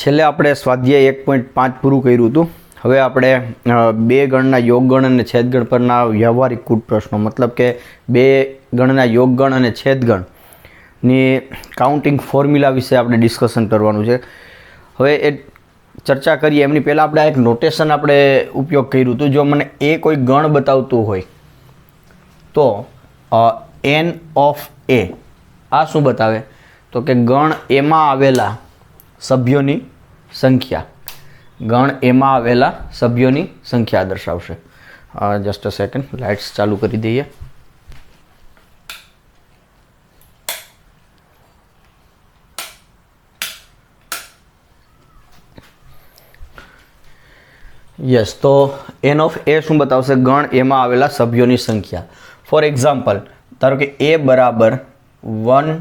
છેલ્લે આપણે સ્વાધ્યાય 1.5 પૂરું કર્યું હતું. હવે આપણે બે ગણના યોગગણ અને છેદગણ પરના વ્યવહારિક કૂટ પ્રશ્નો, મતલબ કે બે ગણના યોગગણ અને છેદગણની કાઉન્ટિંગ ફોર્મ્યુલા વિશે આપણે ડિસ્કશન કરવાનું છે. હવે એ ચર્ચા કરીએ એમની પહેલાં આપણે એક નોટેશન આપણે ઉપયોગ કર્યું હતું. જો મને એ કોઈ ગણ બતાવતું હોય તો એન ઓફ એ આ શું બતાવે તો કે ગણ એમાં આવેલા સભ્યોની સંખ્યા, ગણ એમાં આવેલા સભ્યોની સંખ્યા દર્શાવશે. જસ્ટ અ સેકન્ડ, લાઇટ્સ ચાલુ કરી દઈએ. યસ, તો એન ઓફ એ શું બતાવશે? ગણ એમાં આવેલા સભ્યોની સંખ્યા. ફોર એક્ઝામ્પલ, ધારો કે એ બરાબર 1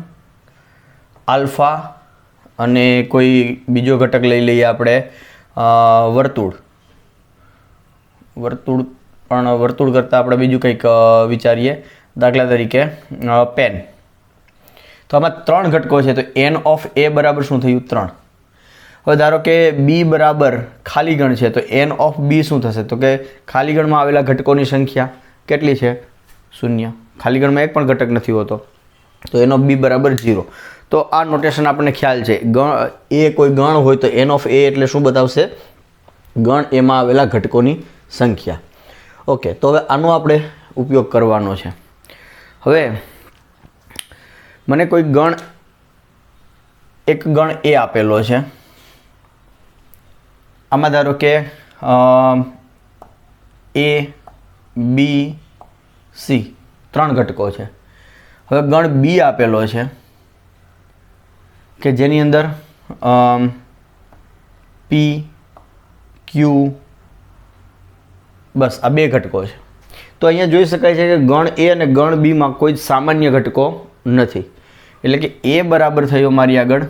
આલ્ફા અને કોઈ બીજો ઘટક લઈ લઈએ આપણે વર્તુળ પણ વર્તુળ કરતાં આપણે બીજું કંઈક વિચારીએ, દાખલા તરીકે પેન. તો આમાં 3 ઘટકો છે, તો એન ઓફ એ બરાબર શું થયું? 3. હવે ધારો કે બી બરાબર ખાલી ગણ છે, તો એન ઓફ બી શું થશે? તો કે ખાલી ગણમાં આવેલા ઘટકોની સંખ્યા કેટલી છે? 0. ખાલી ગણમાં એક પણ ઘટક નથી હોતો, તો એન ઓફ બી બરાબર 0. તો આ નોટેશન આપણને ખ્યાલ છે. ગણ એ કોઈ ગણ હોય તો એન ઓફ એ એટલે શું બતાવશે? ગણ એમાં આવેલા ઘટકોની સંખ્યા. ઓકે, તો હવે આનો આપણે ઉપયોગ કરવાનો છે. હવે મને કોઈ ગણ, એક ગણ એ આપેલો છે. આમાં ધારો કે એ બી સી 3 ઘટકો છે. હવે ગણ બી આપેલો છે કે જેની અંદર પી ક્યુ બસ આ 2 ઘટકો છે. તો અહીંયા જોઈ શકાય છે કે ગણ એ અને ગણ બીમાં કોઈ સામાન્ય ઘટકો નથી. એટલે કે એ બરાબર થયો મારી આગળ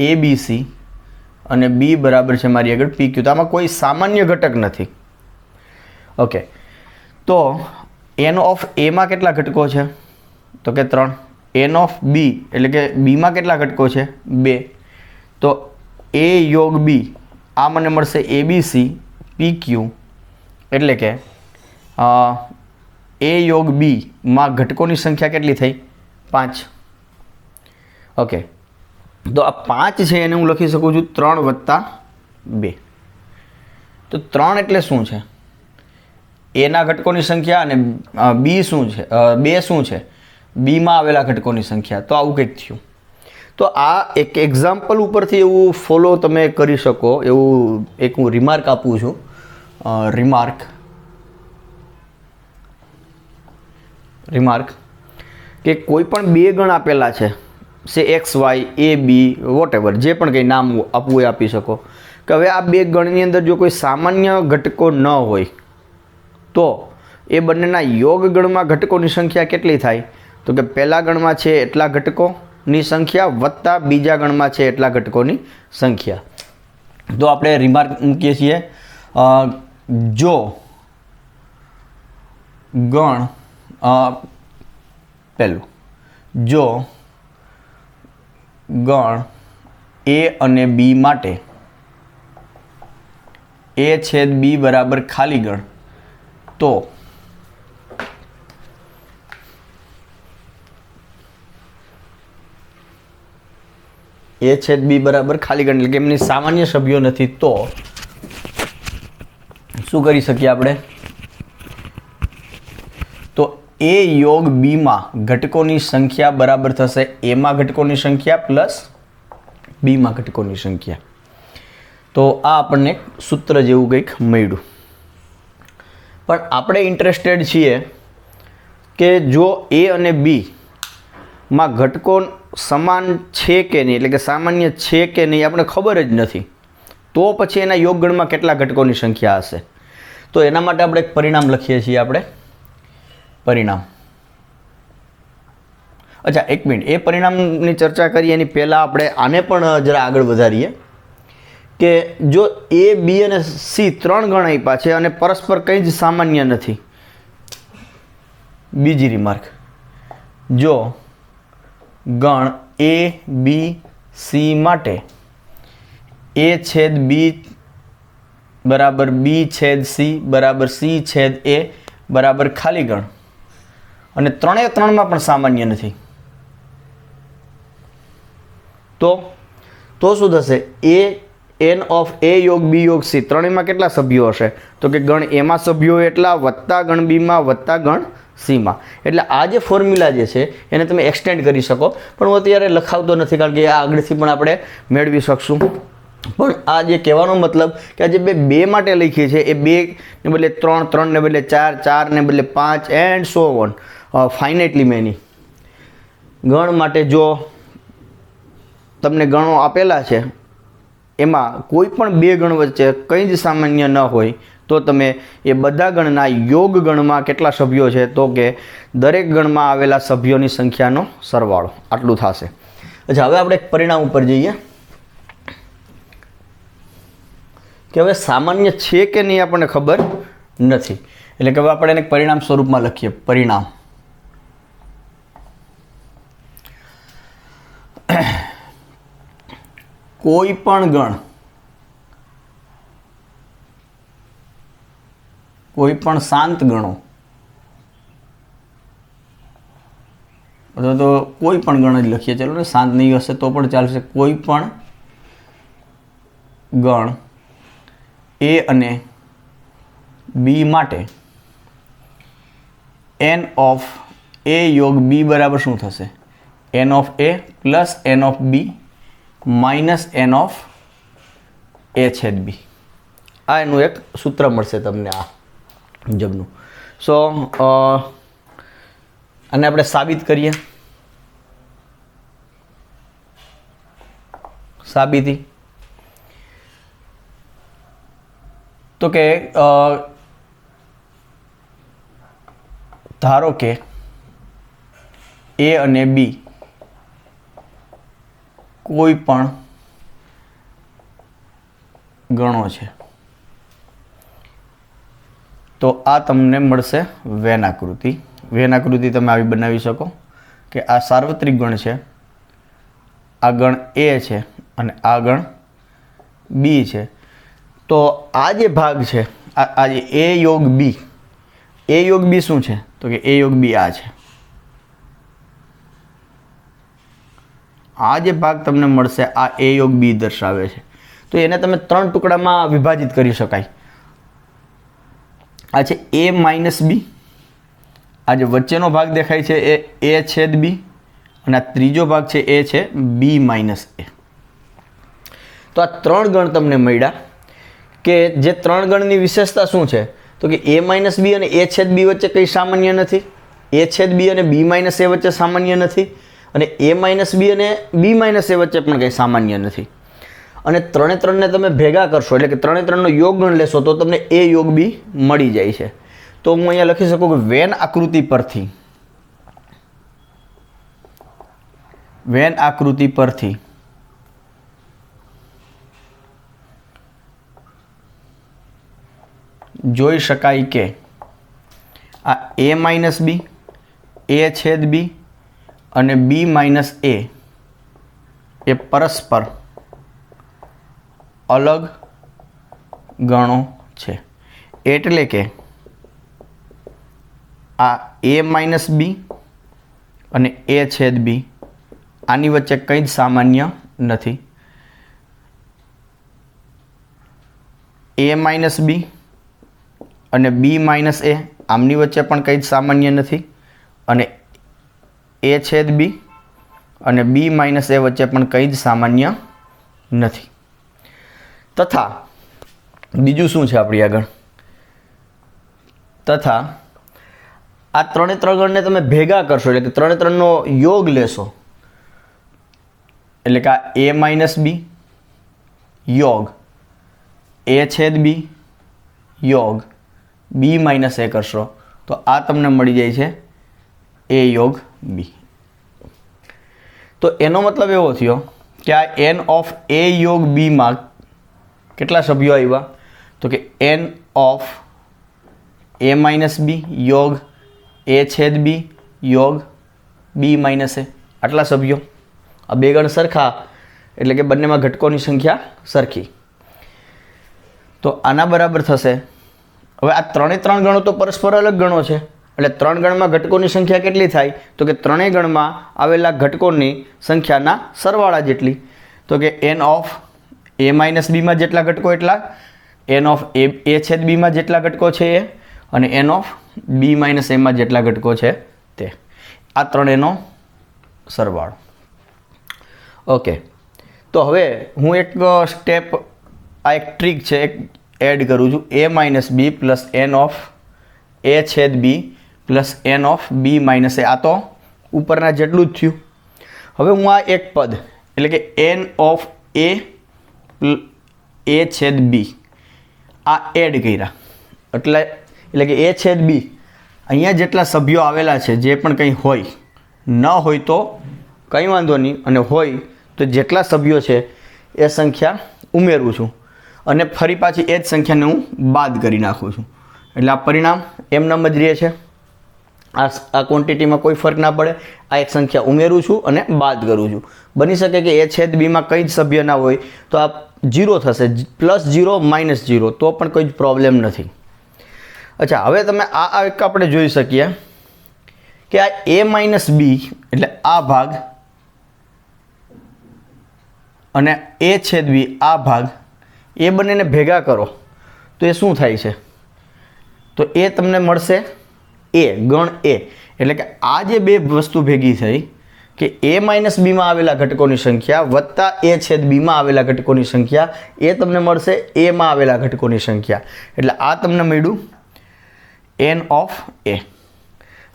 એ બી સી અને બી બરાબર છે મારી આગળ પી ક્યુ. તો આમાં કોઈ સામાન્ય ઘટક નથી. ઓકે, તો એન ઓફ એમાં કેટલા ઘટકો છે? તો કે 3. એન ઓફ બી એટલે કે બીમાં કેટલા ઘટકો છે? 2. તો એ યોગ બી આ મને મળશે એ બી સી પી ક્યુ, એટલે કે એ યોગ બીમાં ઘટકોની સંખ્યા કેટલી થઈ? 5. ઓકે, તો આ 5 છે એને હું લખી શકું છું 3 વત્તા 2. તો 3 એટલે શું છે? એના ઘટકોની સંખ્યા અને બી શું છે? 2 શું છે? બીમાં આવેલા ઘટકોની સંખ્યા. તો આવું કંઈક થયું. તો આ એક એક્ઝામ્પલ ઉપરથી એવું ફોલો તમે કરી શકો એવું એક હું રિમાર્ક આપું છું. રિમાર્ક કે કોઈ પણ 2 ગણ આપેલા છે, સે એક્સ વાય એ બી વોટેવર, જે પણ કંઈ નામ આપવું એ આપી શકો. કે હવે આ 2 ગણની અંદર જો કોઈ સામાન્ય ઘટકો ન હોય તો એ બંનેના યોગ ગણમાં ઘટકોની સંખ્યા કેટલી થાય? તો કે પહેલા ગણમાં છે એટલા ઘટકોની સંખ્યા વત્તા બીજા ગણમાં છે એટલા ઘટકોની સંખ્યા. તો આપણે રિમાર્ક મૂકીએ છીએ. જો ગણ પહેલું, જો ગણ એ અને બી માટે એ છેદ બી બરાબર ખાલી ગણ, તો એ છેદ બી બરાબર ખાલી ગણ એટલે કે એમની સામાન્ય સભ્યો નથી, તો શું કરી શકીએ આપણે? તો એ યોગ બીમાં ઘટકોની સંખ્યા બરાબર થશે એમાં ઘટકોની સંખ્યા પ્લસ બીમાં ઘટકોની સંખ્યા. તો આ આપણને સૂત્ર જેવું કંઈક મળ્યું. પણ આપણે ઇન્ટરેસ્ટેડ છીએ કે જો એ અને બી માં ઘટકો સમાન છે કે નહીં, એટલે કે સામાન્ય છે કે નહીં, આપણે ખબર જ નથી. તો પછી એના યોગગણમાં કેટલા ઘટકોની સંખ્યા હશે? તો એના માટે આપણે એક પરિણામ લખીએ છીએ. આપણે પરિણામ, અચ્છા એક મિનિટ, એ પરિણામની ચર્ચા કરીએ એની પહેલાં આપણે આને પણ જરા આગળ વધારીએ કે જો એ બી અને સી 3 ગણ આપ્યા છે અને પરસ્પર કંઈ જ સામાન્ય નથી. બીજી રિમાર્ક, જો ગણ એ બી સી માટે A છેદ B બરાબર B છેદ C બરાબર C છેદ A બરાબર ખાલી ગણ, અને ત્રણે ત્રણમાં પણ સામાન્ય નથી. તો શું થશે? n ઓફ A યોગ B યોગ C ત્રણેયમાં કેટલા સભ્યો હશે? તો કે ગણ એમાં સભ્યો એટલા વત્તા ગણ બીમાં વત્તા ગણ સીમાં. એટલે આ જે ફોર્મ્યુલા જે છે એને તમે એક્સટેન્ડ કરી શકો, પણ હું અત્યારે લખાવતો નથી કારણ કે આ આગળથી પણ આપણે મેળવી શકશું. પણ આ જે કહેવાનો મતલબ કે આ જે બે માટે લખીએ છીએ એ 2 ને બદલે 3, 3 ને બદલે 4, 4 ને બદલે 5 એન્ડ સો ઓન ફાઇનાઇટલી મેની. ગણ માટે જો તમને ગણો આપેલા છે એમાં કોઈ પણ બે ગણ વચ્ચે કંઈ જ સામાન્ય ન હોય તો તમે એ બધા ગણના યોગ ગણમાં કેટલા સભ્યો છે? તો કે દરેક ગણમાં આવેલા સભ્યોની સંખ્યાનો સરવાળો આટલું થશે. અચ્છા, હવે આપણે એક પરિણામ ઉપર જઈએ કે હવે સામાન્ય છે કે નહીં આપણને ખબર નથી, એટલે કે હવે આપણે એને પરિણામ સ્વરૂપમાં લખીએ. પરિણામ કોઈ પણ ગણ, કોઈ પણ શાંત ગણો અથવા તો કોઈ પણ ગણ જ લખીએ, ચાલો ને, શાંત નહીં હશે તો પણ ચાલશે. કોઈ પણ ગણ A અને B માટે n ઓફ A યોગ B બરાબર શું થશે? n of A plus n of B minus n of A છેદ B. આ એનું એક સૂત્ર મળશે તમને આ મુજબનું. સો આને આપણે સાબિત કરીએ. સાબિતી તો કે ધારો કે A અને B કોઈ પણ ગણો છે તો આ તમને મળશે વેન આકૃતિ. વેન આકૃતિ તમે આવી બનાવી શકો કે આ સાર્વત્રિક ગણ છે, આ ગણ A છે અને આ ગણ B છે. તો આ જે ભાગ છે આ જે A યોગ B, A યોગ B શું છે? તો કે A યોગ B આ છે. આ જે ભાગ તમને મળશે આ A યોગ B દર્શાવે છે. તો એને તમે 3 ટુકડામાં વિભાજિત કરી શકાય. આ છે A માઇનસ B, આ જે વચ્ચેનો ભાગ દેખાય છે એ A છેદ B, અને આ ત્રીજો ભાગ છે એ છે B માઇનસ A. તો આ 3 ગણ તમને મળ્યા કે જે 3 ગણની વિશેષતા શું છે? તો કે A માઇનસ B અને A છેદ B વચ્ચે કંઈ સામાન્ય નથી, A છેદ B અને B માઇનસ A વચ્ચે સામાન્ય નથી, અને A માઇનસ B અને B માઇનસ A વચ્ચે પણ કંઈ સામાન્ય નથી. અને 3 એ 3ને તમે ભેગા કરશો એટલે કે 3 એ 3નો યોગ ગણ લેશો તો તમને A યોગ B મળી જાય છે. તો હું અહીંયા લખી શકું કે વેન આકૃતિ પરથી જોઈ શકાય કે આ A માઇનસ B, A છેદ B અને B માઇનસ A એ પરસ્પર અલગ ગણો છે. એટલે કે આ A માઇનસ B અને A છેદ B આની વચ્ચે કંઈ જ સામાન્ય નથી. A માઇનસ B અને B માઇનસ A આમની વચ્ચે પણ કંઈ જ સામાન્ય નથી, અને A છેદ B અને B માઇનસ A વચ્ચે પણ કંઈ જ સામાન્ય નથી. તથા બીજું શું છે આપણી આગળ? તથા આ 3 એ 3 ગણને તમે ભેગા કરશો એટલે કે 3 એ 3નો યોગ લેશો એટલે કે આ A માઇનસ B યોગ A છેદ B યોગ B માઇનસ A કરશો તો આ તમને મળી જાય છે A યોગ B. તો એનો મતલબ એવો થયો કે આ n ઓફ A યોગ B માં કેટલા સભ્યો આવ્યા? તો કે n of A minus B યોગ A છેદ B યોગ B માઇનસ A, આટલા સભ્યો. આ બે ગણ સરખા એટલે કે બંનેમાં ઘટકોની સંખ્યા સરખી. તો આના બરાબર થશે. હવે આ ત્રણે ત્રણ ગણો તો પરસ્પર અલગ ગણો છે, એટલે ત્રણ ગણમાં ઘટકોની સંખ્યા કેટલી થાય? તો કે ત્રણેય ગણમાં આવેલા ઘટકોની સંખ્યાના સરવાળા જેટલી. તો કે n ઓફ a માઇનસ બીમાં જેટલા ઘટકો એટલા, n ઓફ a છેદ બીમાં જેટલા ઘટકો છે એ, અને n ઓફ b માઇનસ એમાં જેટલા ઘટકો છે તે. આ ત્રણેયનો સરવાળો. ઓકે, તો હવે હું એક સ્ટેપ, આ એક ટ્રીક છે, એક એડ કરું છું. a minus B plus n of a છેદ b plus n of b minus a. આ તો ઉપરના જેટલું જ થયું. હવે હું આ એક પદ એટલે કે n ઓફ a છેદ b આ એડ કર્યા, એટલે કે a છેદ b અહીંયા જેટલા સભ્યો આવેલા છે, જે પણ કંઈ હોય, ન હોય તો કંઈ વાંધો નહીં, અને હોય તો જેટલા સભ્યો છે એ સંખ્યા ઉમેરું છું, અને ફરી પાછી એ જ સંખ્યાને હું બાદ કરી નાખું છું. એટલે આ પરિણામ એમનેમ જ રહે છે. આ ક્વોન્ટિટીમાં કોઈ ફરક ના પડે. આ એક સંખ્યા ઉમેરું છું અને બાદ કરું છું. બની શકે કે એ છેદ બીમાં કંઈ જ સભ્ય ના હોય તો આ 0 થશે, +0 -0, તો પણ કોઈ જ પ્રોબ્લેમ નથી. અચ્છા, હવે તમે આ એક આપણે જોઈ શકીએ કે આ a માઇનસ બી એટલે આ ભાગ અને a છેદ બી આ ભાગ, એ બંનેને ભેગા કરો તો એ શું થાય છે? તો એ તમને મળશે a ગણ a. એટલે કે આ જે બે વસ્તુ ભેગી થઈ કે a માઇનસ બીમાં આવેલા ઘટકોની સંખ્યા વત્તા a છેદ બીમાં આવેલા ઘટકોની સંખ્યા, એ તમને મળશે a માં આવેલા ઘટકોની સંખ્યા. એટલે આ તમને મળ્યું n ઓફ a.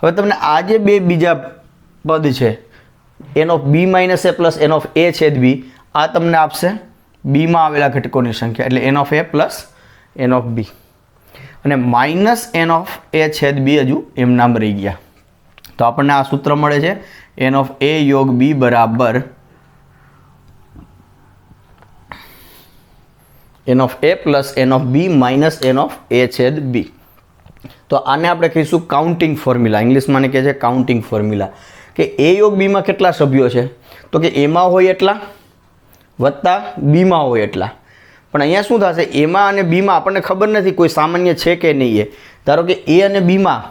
હવે તમને આ જે બે બીજા પદ છે n of b minus a plus n of a છેદ b, આ તમને આપશે b માં આવેલા ઘટકોની સંખ્યા, એટલે n of a plus n of b, અને માઇનસ n ઓફ a છેદ b હજુ એમ નામ રહી ગયા. તો આપણને આ સૂત્ર મળે છે n ઓફ a યોગ b બરાબર n of a plus n of b minus n of a છેદ b. તો આને આપણે કહીશું કાઉન્ટિંગ ફોર્મ્યુલા. ઇંગ્લિશમાં ને કહે છે કાઉન્ટિંગ ફોર્મ્યુલા. કે a યોગ b માં કેટલા સભ્યો છે? તો કે a માં હોય એટલા વત્તા b માં હોય એટલા. પણ અહીંયા શું થશે? a માં અને b માં આપણને ખબર નથી કોઈ સામાન્ય છે કે નહીં. એ ધારો કે a અને b માં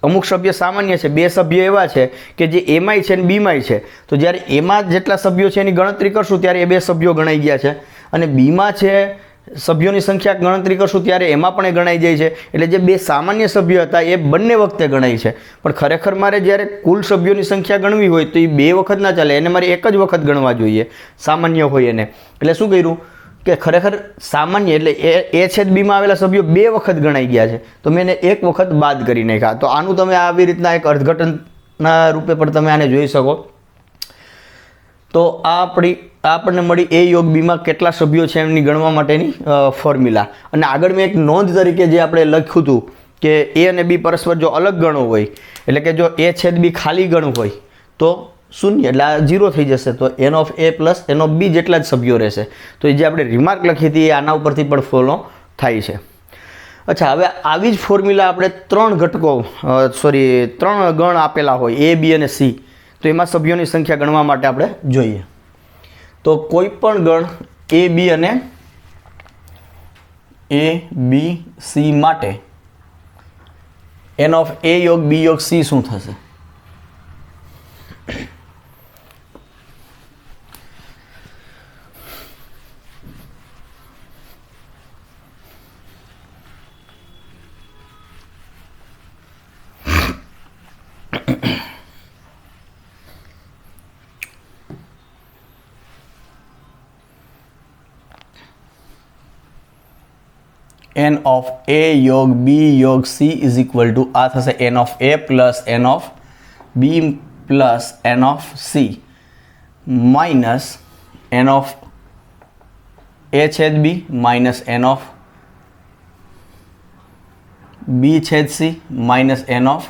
અમુક સભ્ય સામાન્ય છે, બે સભ્ય એવા છે કે જે a માંય છે અને b માંય છે. તો જ્યારે a માં જેટલા સભ્યો છે એની ગણતરી કરશું ત્યારે એ બે સભ્યો ગણાઈ ગયા છે, અને b માં છે સભ્યોની સંખ્યા ગણતરી કરશું ત્યારે એમાં પણ એ ગણાઈ જાય છે. એટલે જે બે સામાન્ય સભ્યો હતા એ બંને વખતે ગણાય છે. પણ ખરેખર મારે જ્યારે કુલ સભ્યોની સંખ્યા ગણવી હોય તો એ બે વખત ના ચાલે, એને મારે એક જ વખત ગણવા જોઈએ સામાન્ય હોય એને. એટલે શું કર્યું કે ખરેખર સામાન્ય એટલે એ છેદ બીમાં આવેલા સભ્યો બે વખત ગણાઈ ગયા છે, તો મેં એને એક વખત બાદ કરી નાખ્યા. તો આનું તમે આવી રીતના એક અર્થઘટનના રૂપે પણ તમે આને જોઈ શકો. તો આપણને મળી a યોગ બીમાં કેટલા સભ્યો છે એમની ગણવા માટેની ફોર્મ્યુલા. અને આગળ મેં એક નોંધ તરીકે જે આપણે લખ્યું હતું કે a અને b પરસ્પર જો અલગ ગણો હોય, એટલે કે જો a છેદ b ખાલી ગણ હોય તો 0, એટલે આ 0 થઈ જશે. તો n of a plus n of b જેટલા જ સભ્યો રહેશે. તો એ જે આપણે રિમાર્ક લખી હતી એ આના ઉપરથી પણ ફોલો થાય છે. અચ્છા, હવે આવી જ ફોર્મ્યુલા આપણે ત્રણ ગણ આપેલા હોય a b અને c, તો એમાં સભ્યોની સંખ્યા ગણવા માટે આપણે જોઈએ. તો કોઈ પણ ગણ a b અને a b c માટે n ઓફ a યોગ b યોગ c શું થશે? n ઓફ a યોગ b યોગ c ઇઝ ઇક્વલ ટુ આ થશે n of a plus n of b plus n of c minus n of a છેદ b minus n of b છેદ c minus n of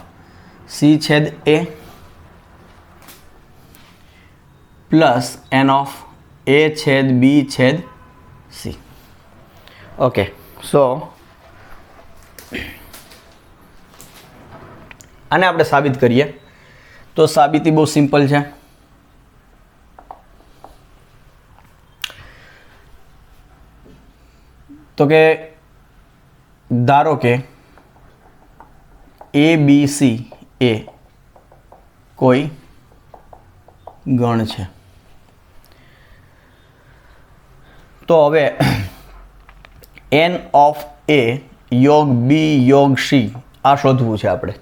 c છેદ a plus n of a છેદ b છેદ c. Okay, સો આને આપણે સાબિત કરીએ. તો સાબિતી બહુ સિમ્પલ છે. તો કે ધારો કે એ બી સી એ કોઈ ગણ છે. તો હવે એન ઓફ એ યોગ બી યોગ સી આ શોધવું છે આપણે.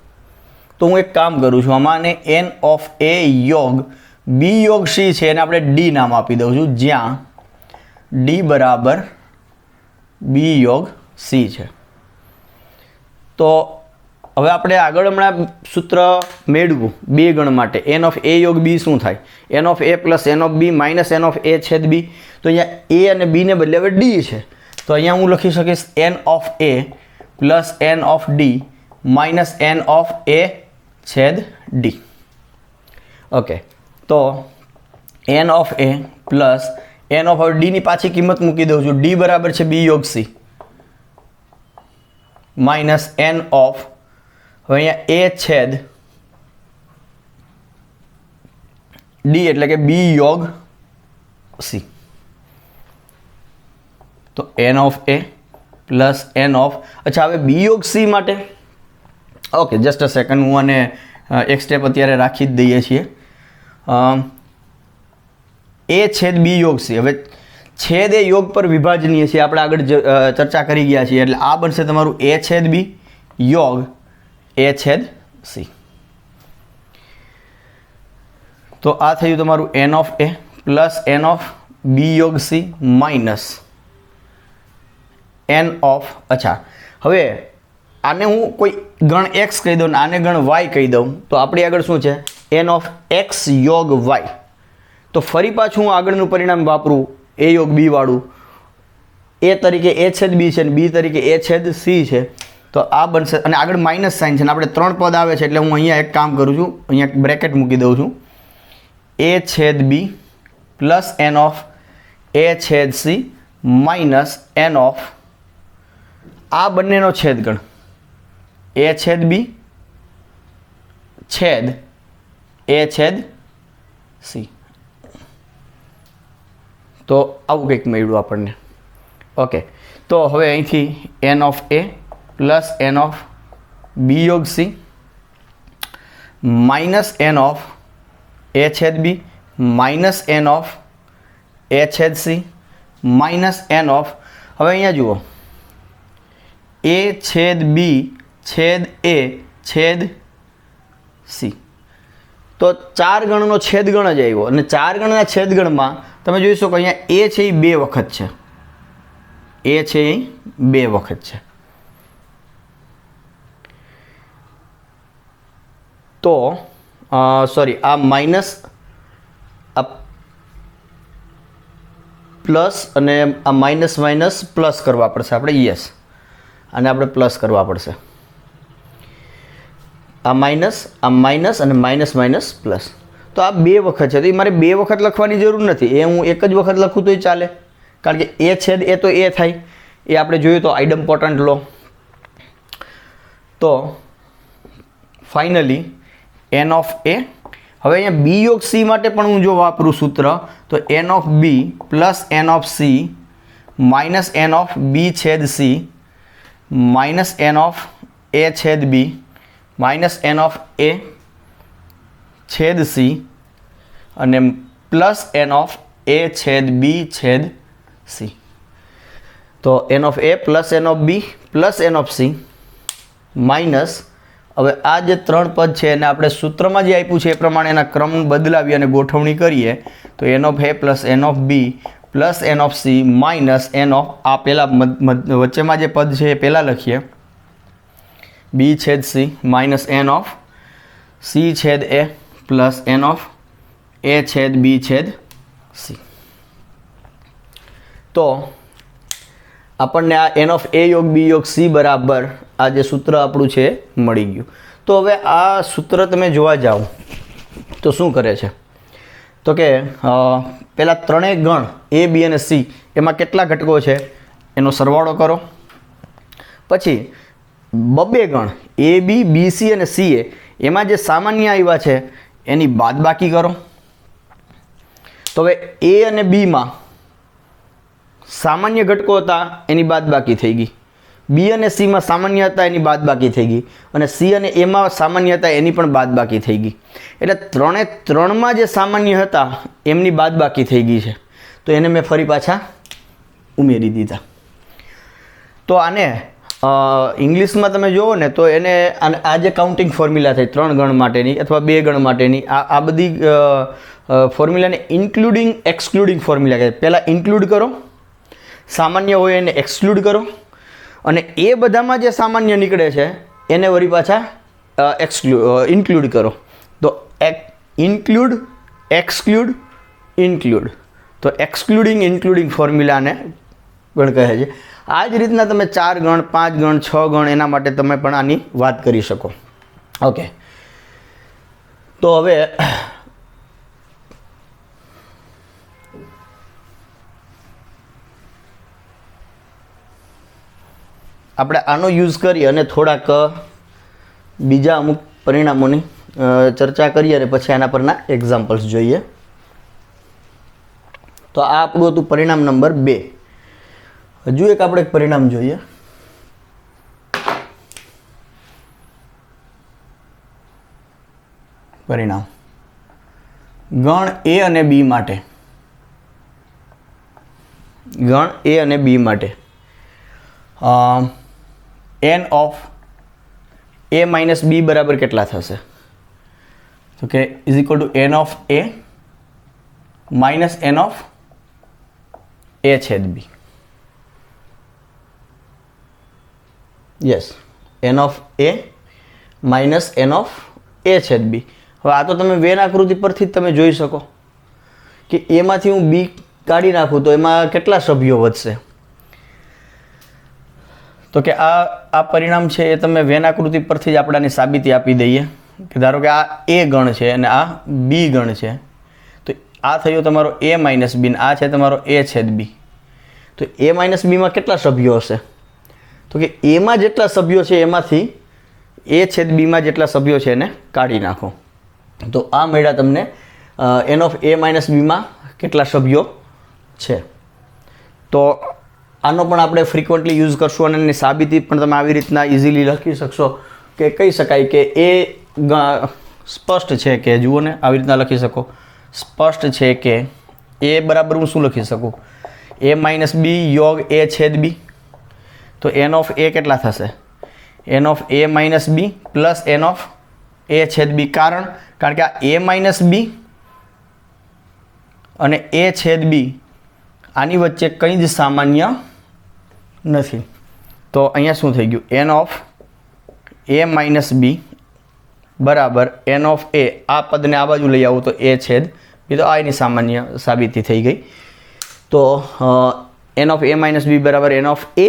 તો હું એક કામ કરું છું, આમાંને એન ઓફ એ યોગ બી યોગ સી છે એને આપણે ડી નામ આપી દઉં છું, જ્યાં ડી બરાબર બી યોગ સી છે. તો હવે આપણે આગળ હમણાં સૂત્ર મેળવું બે ગણ માટે. એન ઓફ એ યોગ બી શું થાય? N of A plus N of b minus N of એ છેદ બી. તો અહીંયા એ અને બીને બદલે હવે ડી છે, તો અહીંયા હું લખી શકીશ n of A plus N of d minus N of એ છેદ ડી. ઓકે, તો N of A plus N of ડીની પાછી કિંમત મૂકી દઉં છું. ડી બરાબર છે બી યોગ સી માઇનસ એન ઓફ, હવે અહીંયા એ છેદ ડી એટલે કે બી યોગ સી. તો N of A plus N of, અચ્છા હવે બી યોગ સી માટે ઓકે જસ્ટ અ સેકન્ડ, હું આને એક સ્ટેપ અત્યારે રાખી જ દઈએ છીએ. એ છેદ બી યોગ સી, હવે છેદ એ યોગ પર વિભાજનીય છે, આપણે આગળ ચર્ચા કરી ગયા છીએ, એટલે આ બનશે તમારું એ છેદ બી યોગ એ છેદ સી. તો આ થયું તમારું N of A plus N of B યોગ સી માઇનસ એન ઓફ, અચ્છા હવે આને હું કોઈ ગણ એક્સ કહી દઉં ને આને ગણ વાય કહી દઉં, તો આપણી આગળ શું છે એન ઓફ એક્સ યોગ વાય. તો ફરી પાછું હું આગળનું પરિણામ વાપરું એ યોગ બી વાળું, એ તરીકે એ છેદ બી છે અને બી તરીકે એ છેદ સી છે, તો આ બનશે. અને આગળ માઇનસ સાઇન છે અને આપણે 3 પદ આવે છે, એટલે હું અહીંયા એક કામ કરું છું, અહીંયા બ્રેકેટ મૂકી દઉં છું. એ છેદ બી પ્લસ એન ઓફ એ છેદ સી માઇનસ એન ઓફ આ બંનેનો છેદગણ એ છેદ બી છેદ એ છેદ સી. તો આવું કંઈક મળ્યું આપણને. ઓકે, તો હવે અહીંથી N of A plus N of B યોગ સી માઇનસ એન ઓફ એ છેદ બી માઇનસ એન ઓફ એ છેદ સી માઇનસ એન ઓફ, હવે અહીંયા જુઓ એ છેદ બી છેદ એ છેદ સી. તો 4 ગણનો છેદગણ જ આવ્યો, અને 4 ગણના છેદગણમાં તમે જોઈ શકો અહીંયા એ છે એ 2 વખત છે, એ છે એ 2 વખત છે. તો સોરી, આ માઇનસ આ પ્લસ અને આ માઇનસ માઇનસ પ્લસ કરવા પડશે આપણે, યસ, અને આપણે પ્લસ કરવા પડશે. આ માઇનસ અને માઇનસ માઇનસ પ્લસ, તો આ 2 વખત છે, તો એ મારે 2 વખત લખવાની જરૂર નથી, એ હું એક જ વખત લખું તોય ચાલે, કારણ કે એ છેદ એ તો એ થાય, એ આપણે જોયું તો આઇડમ્પોર્ટન્ટ લો. તો ફાઇનલી એન ઓફ એ, હવે અહીંયા બી યોગ સી માટે પણ હું જો વાપરું સૂત્ર, તો N of B plus N of C minus N of B છેદ સી માઇનસ એન ઓફ એ છેદ બી માઇનસ એન ઓફ એ છેદ સી અને પ્લસ એન ઓફ એ છેદ બી છેદ સી. તો N of A plus N of B plus N of C minus, હવે આ જે 3 પદ છે એને આપણે સૂત્રમાં જે આપ્યું છે એ પ્રમાણે એના ક્રમ બદલાવી અને ગોઠવણી કરીએ, તો N of A plus N of B plus N of C minus N of, આ પહેલાં વચ્ચેમાં જે પદ છે એ પહેલાં લખીએ, બી છેદ C minus N of C છેદ એ પ્લસ એન ઓફ એ છેદ બી છેદ સી. તો આપણને આ એન ઓફ એ યોગ બી યોગ સી બરાબર આ જે સૂત્ર આપણું છે મળી ગયું. તો હવે આ સૂત્ર તમે જોવા જાઓ તો શું કરે છે, તો કે પહેલાં 3 ગણ એ બી અને સી એમાં કેટલા ઘટકો છે એનો સરવાળો કરો, પછી 2 ગણ એ બી બી સી અને સી એમાં જે સામાન્ય આવ્યા છે એની બાદબાકી કરો. તો હવે એ અને બીમાં સામાન્ય ઘટકો હતા એની બાદબાકી થઈ ગઈ, બી અને સીમાં સામાન્ય હતા એની બાદબાકી થઈ ગઈ, અને સી અને એમાં સામાન્ય હતા એની પણ બાદબાકી થઈ ગઈ. એટલે ત્રણે ત્રણમાં જે સામાન્ય હતા એમની બાદબાકી થઈ ગઈ છે, તો એને મેં ફરી પાછા ઉમેરી દીધા. તો આને ઇંગ્લિશમાં તમે જુઓ ને તો એને આ જે કાઉન્ટિંગ ફોર્મ્યુલા થઈ 3 ગણ માટેની અથવા 2 ગણ માટેની, આ બધી ફોર્મ્યુલાને ઇન્ક્લુડિંગ એક્સક્લુડિંગ ફોર્મ્યુલા કહે. પહેલાં ઇન્ક્લુડ કરો, સામાન્ય હોય એને એક્સક્લુડ કરો, અને એ બધામાં જે સામાન્ય નીકળે છે એને વળી પાછા ઇન્ક્લુડ કરો. તો ઇન્ક્લુડ, એક્સક્લુડ, ઇન્ક્લુડ. તો એક્સક્લુડિંગ ઇન્ક્લુડિંગ ફોર્મ્યુલાને પણ કહે છે. આ જ રીતના તમે 4 ગણ, 5 ગણ, 6 ગણ એના માટે તમે પણ આની વાત કરી શકો. ઓકે, તો હવે આપણે આનો યુઝ કરી અને થોડાક બીજા અમુક પરિણામોની ચર્ચા કરીએ અને પછી આના પરના એક્ઝામ્પલ્સ જોઈએ. તો આ આપણું હતું પરિણામ નંબર 2. હજુ એક આપણે પરિણામ જોઈએ. પરિણામ ગણ એ અને બી માટે, ગણ એ અને બી માટે n ઓફ a માઇનસ બી બરાબર કેટલા થશે? તો કે is equal to n of a minus n of a છેદ b. Yes, n of a minus n of a છેદ b. હવે આ તો તમે વેન આકૃતિ પરથી જ તમે જોઈ શકો કે એમાંથી હું બી કાઢી નાખું તો એમાં કેટલા સભ્યો વધશે. તો કે આ પરિણામ છે એ તમે વેન આકૃતિ પરથી જ આપણાની સાબિતી આપી દઈએ કે ધારો કે આ એ ગણ છે અને આ બી ગણ છે, તો આ થયો તમારો a માઇનસ બી, આ છે તમારો a છેદ બી. તો a માઇનસ બીમાં કેટલા સભ્યો હશે? તો કે એમાં જેટલા સભ્યો છે એમાંથી a છેદ બીમાં જેટલા સભ્યો છે એને કાઢી નાખો. તો આ મળ્યા તમને n ઓફ a માઇનસ બીમાં કેટલા સભ્યો છે. તો આનો પણ આપણે ફ્રિકવન્ટલી યુઝ કરશું અને એની સાબિતી પણ તમે આવી રીતના ઇઝીલી લખી શકશો કે કહી શકાય કે એ સ્પષ્ટ છે કે જુઓ ને આવી રીતના લખી શકો. સ્પષ્ટ છે કે એ બરાબર હું શું લખી શકું? a માઇનસ બી યોગ a છેદ બી. તો n ઓફ a કેટલા થશે? n of a minus B plus n of a છેદ બી. કારણ કે આ a માઇનસ બી અને a છેદ બી આની વચ્ચે કંઈ જ સામાન્ય નથી. તો અહીંયા શું થઈ ગયું? n ઓફ a માઇનસ બી બરાબર n ઓફ a, આ પદને આ બાજુ લઈ આવું તો a છેદ બી. તો આ એની સામાન્ય સાબિતી થઈ ગઈ. તો n ઓફ a માઇનસ બી બરાબર n of a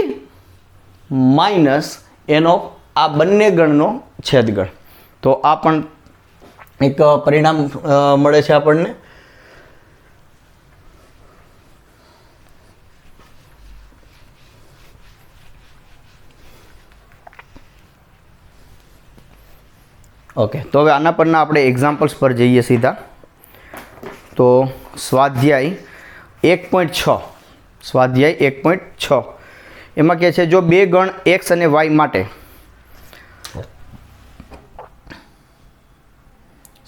minus n of આ બંને ગણનો છેદગણ. તો આ પણ એક પરિણામ મળે છે આપણને. ઓકે, તો હવે આના પરના આપણે એક્ઝામ્પલ્સ પર જઈએ સીધા. તો સ્વાધ્યાય 1.6, સ્વાધ્યાય 1.6 એમાં કહે છે જો બે ગણ x અને y માટે,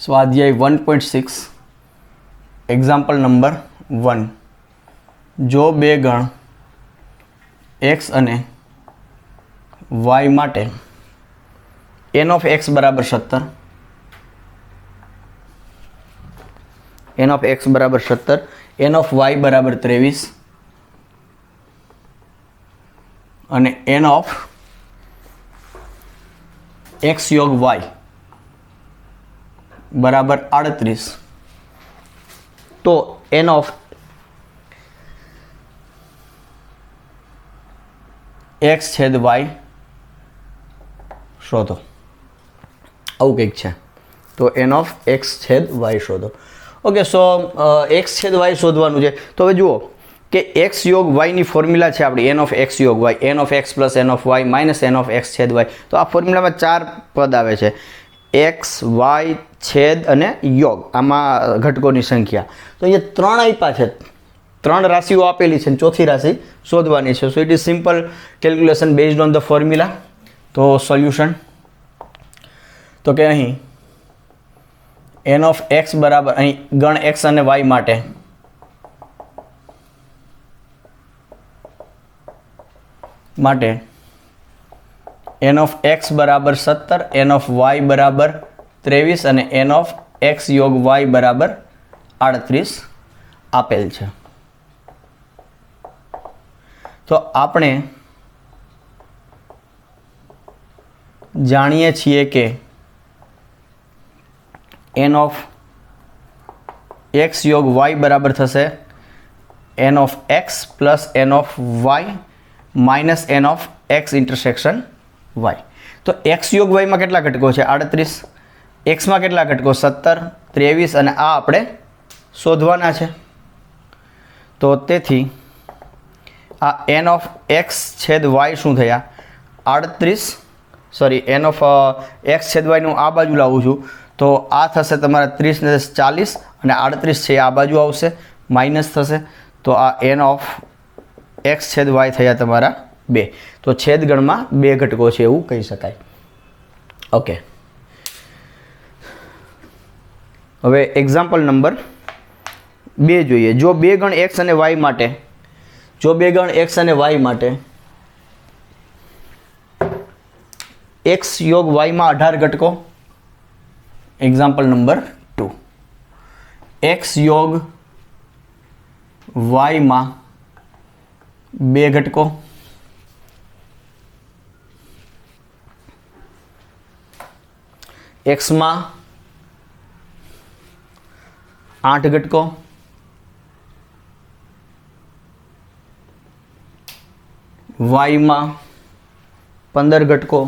સ્વાધ્યાય 1.6 એક્ઝામ્પલ નંબર 1, જો બે ગણ x અને y માટે n ઓફ x બરાબર 17, n ઓફ x બરાબર 17, n ઓફ y બરાબર 23 અને n ઓફ x યોગ y બરાબર 38. તો n ઓફ x છેદ y શોધો. આવું કંઈક છે. તો n ઓફ x છેદ y શોધો. ઓકે, સો x છેદ y શોધવાનું છે. તો હવે જુઓ કે x યોગ y ની ફોર્મ્યુલા છે આપણી n ઓફ x યોગ y, n of x plus n of y minus n of x છેદ y. તો આ ફોર્મ્યુલામાં 4 પદ આવે છે, x y છેદ અને યોગ, આમાં ઘટકોની સંખ્યા. તો અહીંયા 3 આપ્યા છે, ત્રણ રાશિઓ આપેલી છે, ચોથી રાશિ શોધવાની છે. So it is simple calculation based on the formula. તો સોલ્યુશન તો કે અહીં n ઓફ x બરાબર, અહીં ગણ x અને y માટે n ઓફ x બરાબર 17, n ઓફ y બરાબર 23 અને n ઓફ x યોગ y બરાબર 38 આપેલ છે. તો આપણે જાણીએ છીએ કે n ઓફ x યોગ y બરાબર થશે n of x plus n of y minus n of x intersection y. તો x યોગ y માં કેટલા ઘટકો છે? 38. x માં કેટલા ઘટકો? 17, 23 અને આ આપણે શોધવાના છે. તો તેથી આ n ઓફ x છેદ y શું થયા? 38, સોરી n ઓફ x છેદ y નું આ બાજુ લાવું છું તો આ થશે તમારા 30 ને 40 અને 38 છે આ બાજુ આવશે, માઇનસ થશે. તો આ n ઓફ x છેદ y થયા તમારા 2. તો છેદગણમાં 2 ઘટકો છે એવું કહી શકાય. ઓકે, હવે એક્ઝામ્પલ નંબર 2 જોઈએ. જો બે ગણ x અને y માટે x યોગ y માં 18 ઘટકો. એક્ઝામ્પલ નંબર 2, x યોગ y માં 2 ઘટકો, x માં 8 ઘટકો, y માં 15 ઘટકો,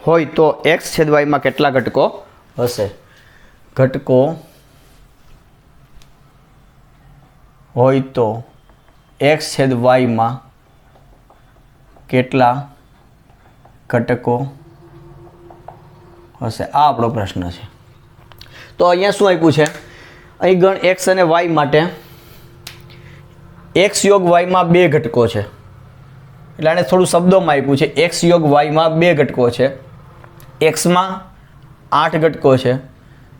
હોય તો x છેદ y માં કેટલા ઘટકો હશે? ઘટકો હોય તો x છેદ y માં કેટલા ઘટકો હશે? આ આપણો પ્રશ્ન છે. તો અહીંયા શું આપ્યું છે? અહીં ગણ x અને y માટે x યોગ y માં 2 ઘટકો છે. એટલે આને થોડું શબ્દોમાં આપ્યું છે. x યોગ y માં 2 ઘટકો છે, x માં 8 ઘટકો છે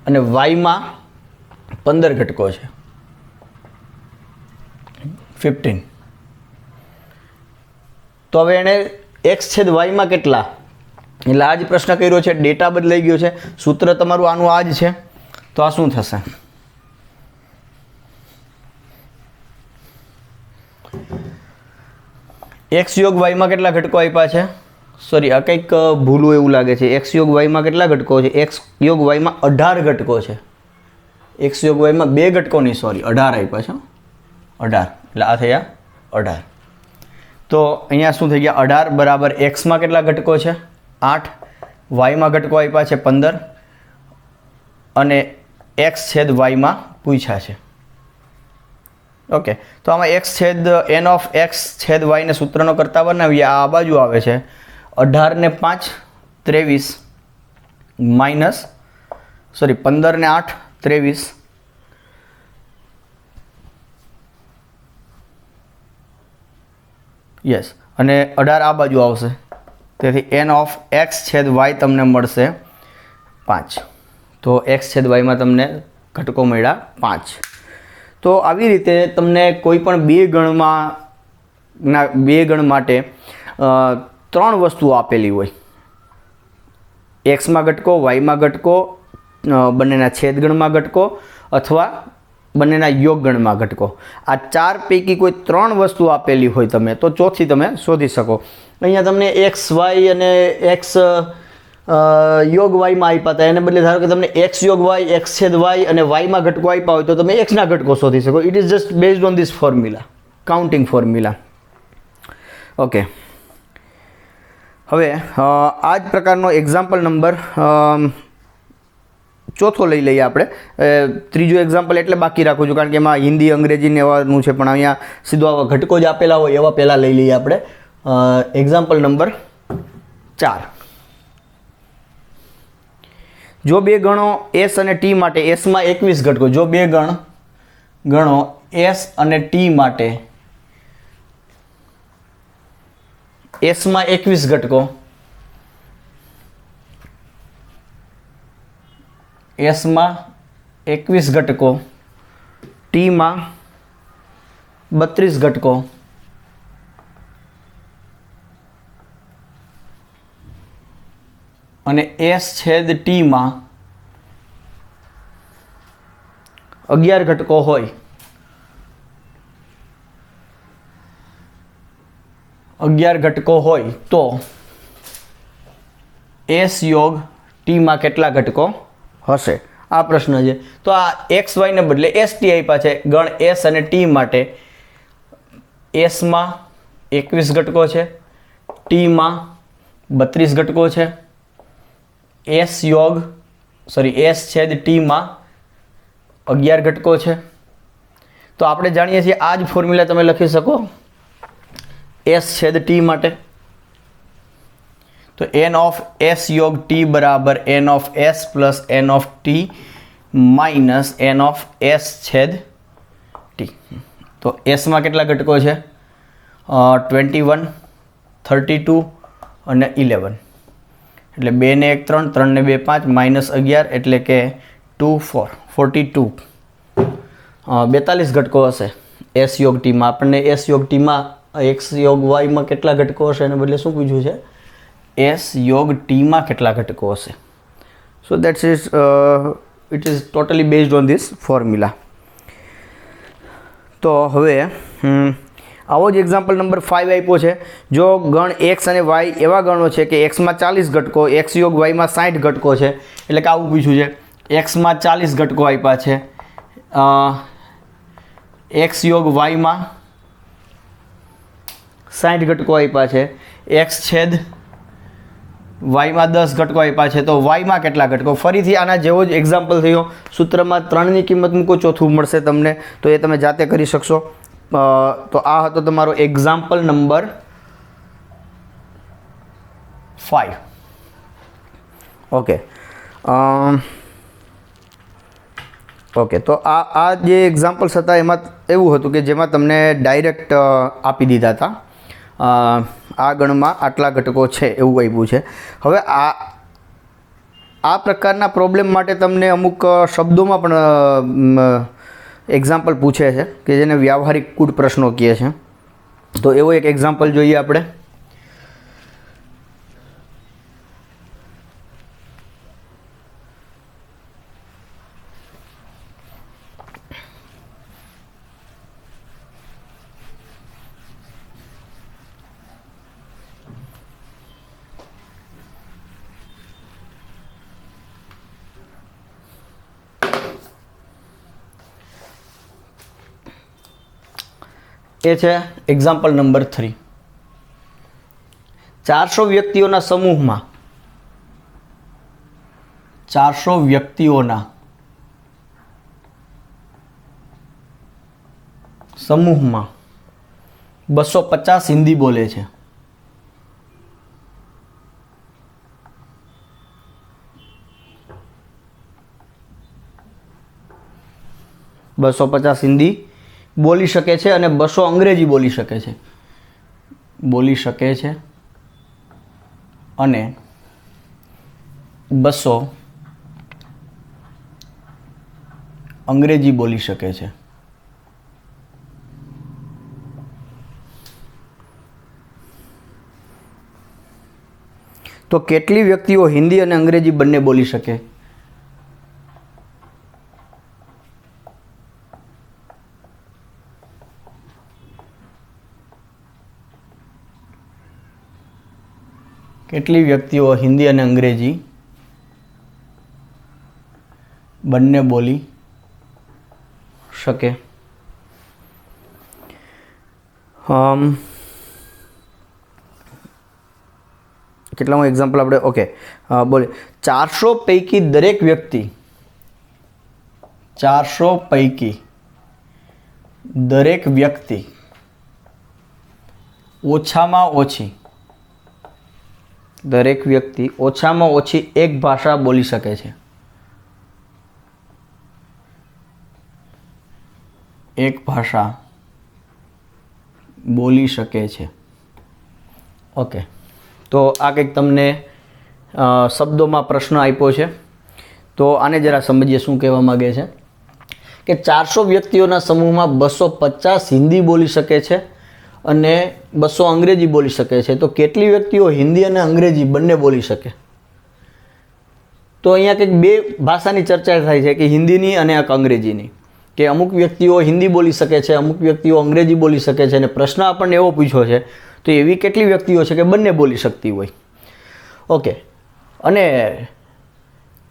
અને y માં 15 ઘટકો છે, 15. તો હવે એને x છેદ y માં કેટલા, એટલે આ જ પ્રશ્ન કર્યો છે. ડેટા બદલાઈ ગયો છે, સૂત્ર તમારું આનું આ જ છે. તો આ શું થશે? x યોગ y માં કેટલા ઘટકો આપ્યા છે? સોરી, આ કંઈક ભૂલું એવું લાગે છે. x યોગ y માં કેટલા ઘટકો છે? x યોગ y માં 18 ઘટકો છે. x યોગ y માં 2 ઘટકો નહીં, સોરી 18 આપ્યા છે. 18 એટલે આ થયા 18. તો અહીંયા શું થઈ ગયા? 18 બરાબર x માં કેટલા ઘટકો છે? 8, y માં ઘટકો આપ્યા છે 15 અને x છેદ y માં પૂછ્યા છે. ઓકે, તો આમાં x છેદ n ઓફ x છેદ y ને સૂત્રનો કરતા બનાવીએ. આ બાજુ આવે છે 18 ને 5 23 માઇનસ, સોરી 15 ને 8 23 યસ, અને 18 આ બાજુ આવશે. તેથી n ઓફ x છેદ y તમને મળશે 5. તો x છેદ y માં તમને ઘટકો મળ્યા 5. તો આવી રીતે તમને કોઈ પણ બે ગણ માટે 3 વસ્તુઓ આપેલી હોય. x માં ઘટકો, y માં ઘટકો, બંનેના છેદગણમાં ઘટકો અથવા બંનેના યોગગણમાં ઘટકો. આ 4 પૈકી કોઈ 3 વસ્તુ આપેલી હોય તમે, તો ચોથી તમે શોધી શકો. અહીંયા તમને x, y અને x યોગ y માં આપ્યા હતા, એને બદલે ધારો કે તમને x યોગ y, x છેદ y અને y માં ઘટકો આપ્યા હોય તો તમે x ના ઘટકો શોધી શકો. It is just based on this formula, counting formula. Okay, હવે આ જ પ્રકારનો એક્ઝામ્પલ નંબર ચોથો લઈ લઈએ આપણે. ત્રીજો એક્ઝામ્પલ એટલે બાકી રાખું છું કારણ કે એમાં હિન્દી, અંગ્રેજી ને એવાનું છે, પણ અહીંયા સીધો આવા ઘટકો જ આપેલા હોય એવા પહેલાં લઈ લઈએ આપણે. Example number 4. જો બે ગણો એસ અને ટી માટે એસમાં 21 ઘટકો, જો બે ગણો એસ અને ટી માટે એસમાં 21 ઘટકો, એસમાં 21 ઘટકો, ટીમાં 32 ઘટકો, અને એસ છેદ ટીમાં 11 ઘટકો હોય, 11 ઘટકો હોય તો એસ યોગ ટીમાં કેટલા ઘટકો હશે? આ પ્રશ્ન છે. તો આ એક્સ વાયને બદલે એસ ટી આપ્યા છે. ગણ એસ અને ટી માટે એસમાં 21 ઘટકો છે, ટીમાં 32 ઘટકો છે, એસ છેદ ટીમાં 11 ઘટકો છે. તો આપણે જાણીએ છીએ આ જ ફોર્મ્યુલા તમે લખી શકો એસ છેદ ટી માટે. તો એન ઓફ એસ યોગ ટી બરાબર N of S plus N of T minus N of S છેદ ટી. તો એસમાં કેટલા ઘટકો છે? 21, 32 અને 11. એટલે 2 ને 1 3, 3 ને 2 5, માઇનસ 11 એટલે કે 2 4, 42. 42 ઘટકો હશે એસ યોગ ટીમાં. આપણને એસ યોગ ટીમાં એક્સ યોગ વાયમાં કેટલા ઘટકો હશે એને બદલે શું પૂછ્યું છે? એસ યોગ ટીમાં કેટલા ઘટકો હશે. સો that's is it is totally based on this formula. તો હવે આવો જ એક્ઝામ્પલ નંબર 5 આપ્યો છે. જો ગણ એક્સ અને વાય એવા ગણો છે કે એક્સમાં 40 ઘટકો, એક્સ યોગ વાયમાં 60 ઘટકો છે. એટલે કે આવું પૂછ્યું છે. એક્સમાં 40 ઘટકો આપ્યા છે, એક્સ યોગ વાયમાં 60 ઘટકો આપ્યા છે, એક્સ છેદ વાયમાં 10 ઘટકો આપ્યા છે. તો વાયમાં કેટલા ઘટકો? ફરીથી આના જેવો જ એક્ઝામ્પલ થયો. સૂત્રમાં 3ની કિંમત મૂકો, ચોથું મળશે તમને. તો એ તમે જાતે કરી શકશો. તો આ હતો તમારો એક્ઝામ્પલ નંબર 5. ઓકે ઓકે તો આ જે એક્ઝામ્પલ્સ હતા એમાં એવું હતું કે જેમાં તમને ડાયરેક્ટ આપી દીધા હતા. આ ગણમાં આટલા ઘટકો છે એવું આપ્યું છે. હવે આ પ્રકારના પ્રોબ્લેમ માટે તમને અમુક શબ્દોમાં પણ એક્ઝામ્પલ પૂછે છે કે જેને વ્યાવહારિક કૂટ પ્રશ્નો કહે છે. તો એવો એક એક્ઝામ્પલ જોઈએ આપણે. એ છે એક્ઝામ્પલ નંબર 3. 400 વ્યક્તિઓના સમૂહમાં 250 હિન્દી બોલે છે. 250 હિન્દી બોલી શકે છે અને 200 અંગ્રેજી બોલી શકે છે અને 200 અંગ્રેજી બોલી શકે છે. તો કેટલી વ્યક્તિઓ હિન્દી અને અંગ્રેજી બંને બોલી શકે? કેટલી વ્યક્તિઓ હિન્દી અને અંગ્રેજી બંને બોલી શકે? કેટલામું એક્ઝામ્પલ આપણે? ઓકે બોલે 400 પૈકી દરેક વ્યક્તિ 400 પૈકી દરેક વ્યક્તિ ઓછામાં ઓછી એક ભાષા બોલી શકે છે. એક ભાષા બોલી શકે છે. ઓકે, તો આ કંઈક તમને શબ્દોમાં પ્રશ્ન આપ્યો છે. તો આને જરા સમજીએ શું કહેવા માગે છે કે 400 વ્યક્તિઓના સમૂહમાં 250 હિન્દી બોલી શકે છે અને 200 અંગ્રેજી બોલી શકે છે. તો કેટલી વ્યક્તિઓ હિન્દી અને અંગ્રેજી બંને બોલી શકે? તો અહીંયા કંઈક બે ભાષાની ચર્ચા થાય છે કે હિન્દીની અને અંગ્રેજીની, કે અમુક વ્યક્તિઓ હિન્દી બોલી શકે છે, અમુક વ્યક્તિઓ અંગ્રેજી બોલી શકે છે. અને પ્રશ્ન આપણને એવો પૂછ્યો છે તો એવી કેટલી વ્યક્તિઓ છે કે બંને બોલી શકતી હોય? ઓકે, અને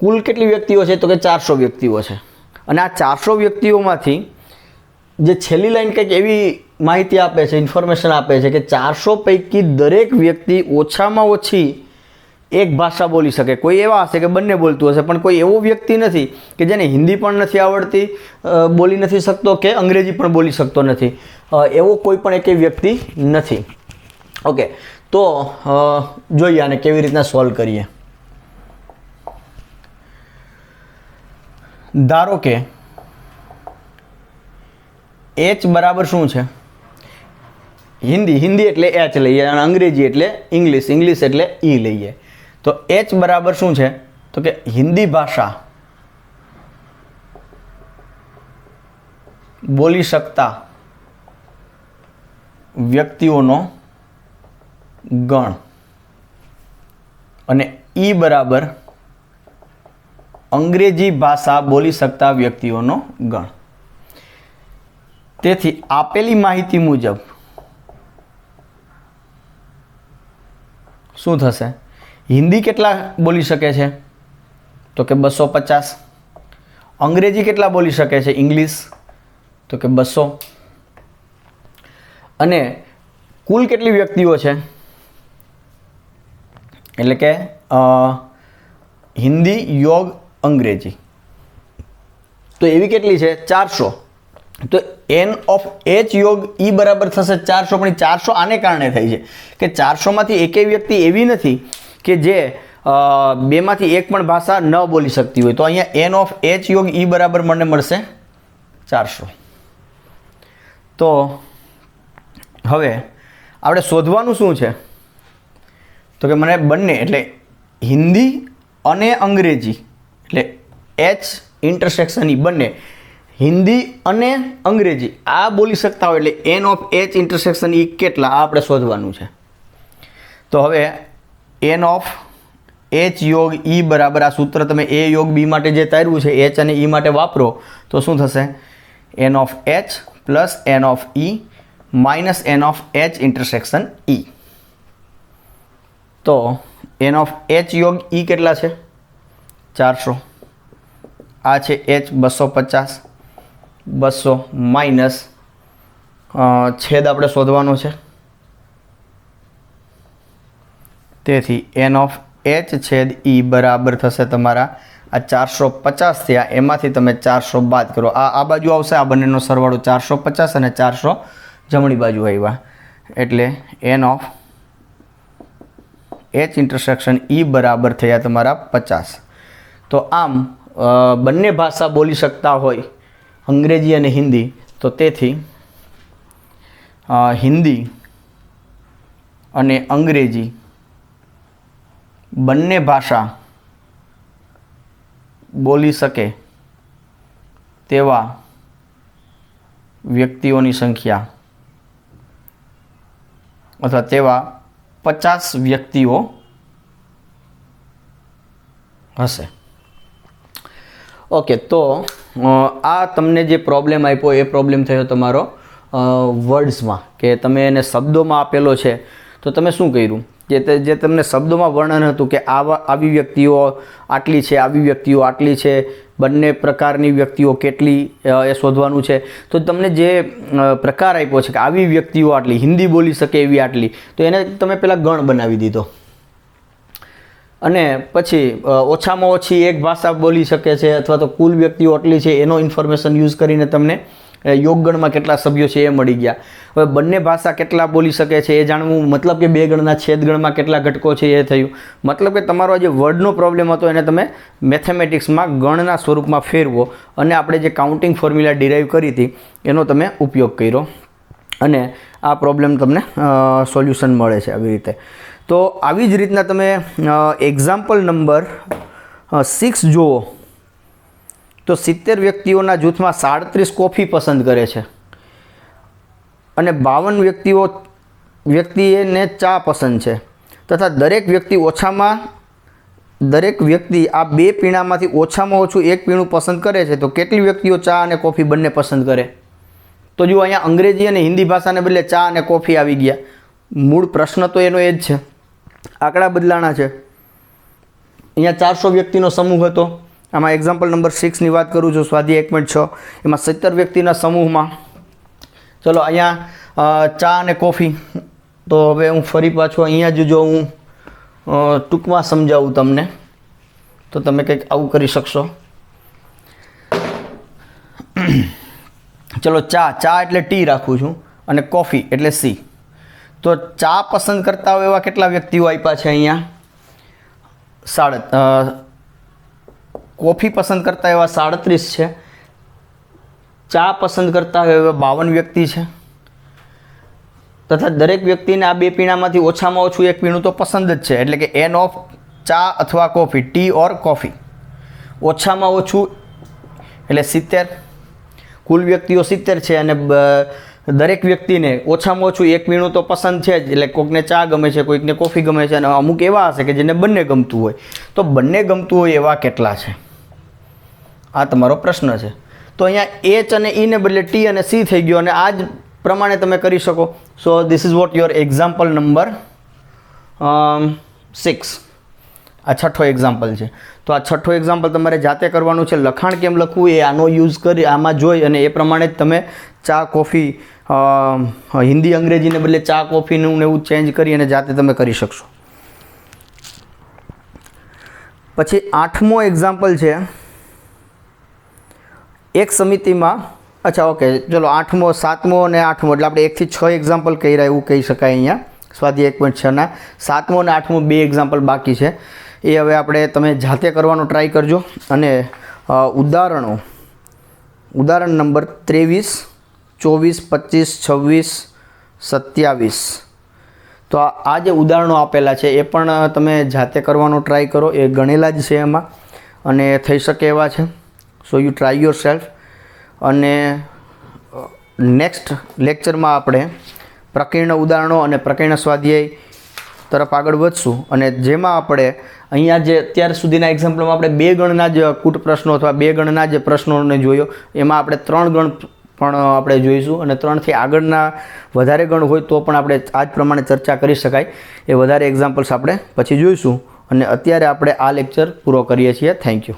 કુલ કેટલી વ્યક્તિઓ છે? તો કે 400 વ્યક્તિઓ છે. અને આ 400 વ્યક્તિઓમાંથી જે છેલ્લી લાઈન કંઈક એવી માહિતી આપે છે, ઇન્ફોર્મેશન આપે છે કે 400 પૈકી દરેક વ્યક્તિ ઓછામાં ઓછી એક ભાષા બોલી શકે. કોઈ એવા હશે કે બંને બોલતું હશે, પણ કોઈ એવો વ્યક્તિ નથી કે જેને હિન્દી પણ નથી આવડતી, બોલી નથી શકતો, કે અંગ્રેજી પણ બોલી શકતો નથી. એવો કોઈ પણ એક વ્યક્તિ નથી. ઓકે, તો જોઈએ આને કેવી રીતના સોલ્વ કરીએ. ધારો કે એચ બરાબર શું છે? હિન્દી એટલે એચ લઈએ અને અંગ્રેજી એટલે ઇંગ્લિશ એટલે ઈ લઈએ. તો એચ બરાબર શું છે? તો કે હિન્દી ભાષા બોલી શકતા વ્યક્તિઓનો ગણ અને ઈ બરાબર અંગ્રેજી ભાષા બોલી શકતા વ્યક્તિઓનો ગણ. તેથી આપેલી માહિતી મુજબ શું થશે? હિન્દી કેટલા બોલી શકે છે? તો કે 250. અંગ્રેજી કેટલા બોલી શકે છે? ઇંગ્લિશ તો કે 200. અને કુલ કેટલી વ્યક્તિઓ છે? એટલે કે હિન્દી યોગ અંગ્રેજી, તો એવી કેટલી છે? 400. તો n ઓફ h યોગ ઈ બરાબર થશે 400. પણ 400 આને કારણે થઈ છે કે 400માંથી એકેય વ્યક્તિ એવી નથી કે જે બેમાંથી એક પણ ભાષા ન બોલી શકતી હોય. તો અહીંયા n ઓફ h યોગ ઈ બરાબર મને મળશે 400. તો હવે આપણે શોધવાનું શું છે? તો કે મને બંને એટલે હિન્દી અને અંગ્રેજી એટલે h ઇન્ટરસેક્શન ઈ બંને હિન્દી અને અંગ્રેજી આ બોલી શકતા હોય એટલે n ઓફ h ઇન્ટરસેક્શન ઈ કેટલા આ આપણે શોધવાનું છે. તો હવે n ઓફ h યોગ ઈ બરાબર આ સૂત્ર તમે a યોગ b માટે જે તાર્યું છે h અને e માટે વાપરો તો શું થશે? n of h plus n of e minus n of h intersection e. તો n ઓફ h યોગ e કેટલા છે? 400. આ છે h 250. 200 માઇનસ છેદ આપણે શોધવાનો છે. તેથી n ઓફ h છેદ e બરાબર થશે તમારા આ 450 થયા, એમાંથી તમે 400 બાદ કરો. આ બાજુ આવશે, આ બંનેનો સરવાળો 450 અને 400 જમણી બાજુ આવ્યા એટલે n of h intersection e બરાબર થયા તમારા 50. તો આમ બંને ભાષા બોલી શકતા હોય અંગ્રેજી અને હિન્દી, તો તેથી હિન્દી અને અંગ્રેજી બંને ભાષા બોલી શકે તેવા વ્યક્તિઓની સંખ્યા અથવા તેવા 50 વ્યક્તિઓ હશે. ઓકે, તો આ તમને જે પ્રોબ્લેમ આપ્યો એ પ્રોબ્લેમ થયો તમારો વર્ડ્સમાં, કે તમે એને શબ્દોમાં આપેલો છે તો તમે શું કર્યું? જે તમને શબ્દોમાં વર્ણન હતું કે આવી વ્યક્તિઓ આટલી છે, આવી વ્યક્તિઓ આટલી છે, બંને પ્રકારની વ્યક્તિઓ કેટલી એ શોધવાનું છે. તો તમને જે પ્રકાર આપ્યો છે કે આવી વ્યક્તિઓ આટલી, હિન્દી બોલી શકે એવી આટલી, તો એને તમે પહેલાં ગણ બનાવી દીધો. અને પછી ઓછામાં ઓછી એક ભાષા બોલી શકે છે અથવા તો કુલ વ્યક્તિઓ આટલી છે એનો ઇન્ફોર્મેશન યુઝ કરીને તમને યોગગણમાં કેટલા સભ્યો છે એ મળી ગયા. હવે બંને ભાષા કેટલા બોલી શકે છે એ જાણવું, મતલબ કે બે ગણના છેદગણમાં કેટલા ઘટકો છે એ થયું. મતલબ કે તમારો જે વર્ડનો પ્રોબ્લેમ હતો એને તમે મેથેમેટિક્સમાં ગણના સ્વરૂપમાં ફેરવો અને આપણે જે કાઉન્ટિંગ ફોર્મ્યુલા ડિરાઈવ કરી હતી એનો તમે ઉપયોગ કર્યો અને આ પ્રોબ્લેમ તમને સોલ્યુશન મળે છે આવી રીતે. તો આવી જ રીતના તમે એક્ઝામ્પલ નંબર 6 જુઓ તો 70 વ્યક્તિઓના જૂથમાં 37 કોફી પસંદ કરે છે અને 52 વ્યક્તિને ચા પસંદ છે તથા દરેક વ્યક્તિ આ બે પીણામાંથી ઓછામાં ઓછું એક પીણું પસંદ કરે છે તો કેટલી વ્યક્તિઓ ચા અને કોફી બંને પસંદ કરે? તો જુઓ અહીંયા અંગ્રેજી અને હિન્દી ભાષાને બદલે ચા અને કોફી આવી ગયા. મૂળ પ્રશ્ન તો એનો એ જ છે, આંકડા બદલાણા છે. અહીંયા 400 વ્યક્તિનો સમૂહ હતો. આમાં એક્ઝામ્પલ નંબર 6ની વાત કરું છું, સ્વાધ્યાય 1.6 એમાં 70 વ્યક્તિના સમૂહમાં ચલો અહીંયા ચા અને કોફી. તો હવે હું ફરી પાછો અહીંયા જ જો હું ટૂંકમાં સમજાવું તમને તો તમે કંઈક આવું કરી શકશો. ચલો ચા એટલે ટી રાખું છું અને કોફી એટલે સી. તો ચા પસંદ કરતા હોય એવા કેટલા વ્યક્તિઓ આપ્યા છે અહીંયા? કોફી પસંદ કરતા એવા 37 છે. ચા પસંદ કરતા હોય એવા 52 વ્યક્તિ છે તથા દરેક વ્યક્તિને આ બે પીણામાંથી ઓછામાં ઓછું એક પીણું તો પસંદ જ છે. એટલે કે એન ઓફ ચા અથવા કોફી, ટી ઓર કોફી, ઓછામાં ઓછું એટલે 70. કુલ વ્યક્તિઓ 70 છે અને દરેક વ્યક્તિને ઓછામાં ઓછું એક પીણું તો પસંદ છે જ. એટલે કોઈકને ચા ગમે છે, કોઈકને કોફી ગમે છે અને અમુક એવા હશે કે જેને બંને ગમતું હોય. તો બંને ગમતું હોય એવા કેટલા છે? આ તમારો પ્રશ્ન છે. તો અહીંયા એચ અને ઈને બદલે ટી અને સી થઈ ગયો અને આ જ પ્રમાણે તમે કરી શકો. So this is what your example number 6. આ છઠ્ઠો એક્ઝામ્પલ છે. તો આ છઠ્ઠો એક્ઝામ્પલ તમારે જાતે કરવાનું છે. લખાણ કેમ લખવું એ આનો યુઝ કરી આમાં જોઈ અને એ પ્રમાણે જ તમે ચા કોફી હિન્દી અંગ્રેજીને બદલે ચા કોફીનું ને એવું ચેન્જ કરી અને જાતે તમે કરી શકશો. પછી 8મો એક્ઝામ્પલ છે, એક સમિતિમાં અચ્છા ઓકે ચલો 8મો 7મો અને 8મો એટલે આપણે 1 થી 6 એક્ઝામ્પલ કહી રહ્યા એવું કહી શકાય. અહીંયા સ્વાધ્યાય 1.6ના 7મો અને 8મો બે એક્ઝામ્પલ બાકી છે. એ હવે આપણે તમે જાતે કરવાનો ટ્રાય કરજો અને ઉદાહરણ નંબર 23, 24, 25, 26, 27. તો આ જે ઉદાહરણો આપેલા છે એ પણ તમે જાતે કરવાનો ટ્રાય કરો. એ ગણેલા જ છે એમાં અને થઈ શકે એવા છે. So you try your self. અને નેક્સ્ટ લેક્ચરમાં આપણે પ્રકીર્ણ ઉદાહરણો અને પ્રકીર્ણ સ્વાધ્યાય તરફ આગળ વધશું અને જેમાં આપણે અહીંયા જે અત્યાર સુધીના એક્ઝામ્પલમાં આપણે બે ગણના જ કૂટ પ્રશ્નો અથવા બે ગણના જ પ્રશ્નોને જોયો. એમાં આપણે 3 ગણ પણ આપણે જોઈશું અને 3થી આગળના વધારે ગણ હોય તો પણ આપણે આ જ પ્રમાણે ચર્ચા કરી શકાય. એ વધારે એક્ઝામ્પલ્સ આપણે પછી જોઈશું અને અત્યારે આપણે આ લેક્ચર પૂરો કરીએ છીએ. Thank you.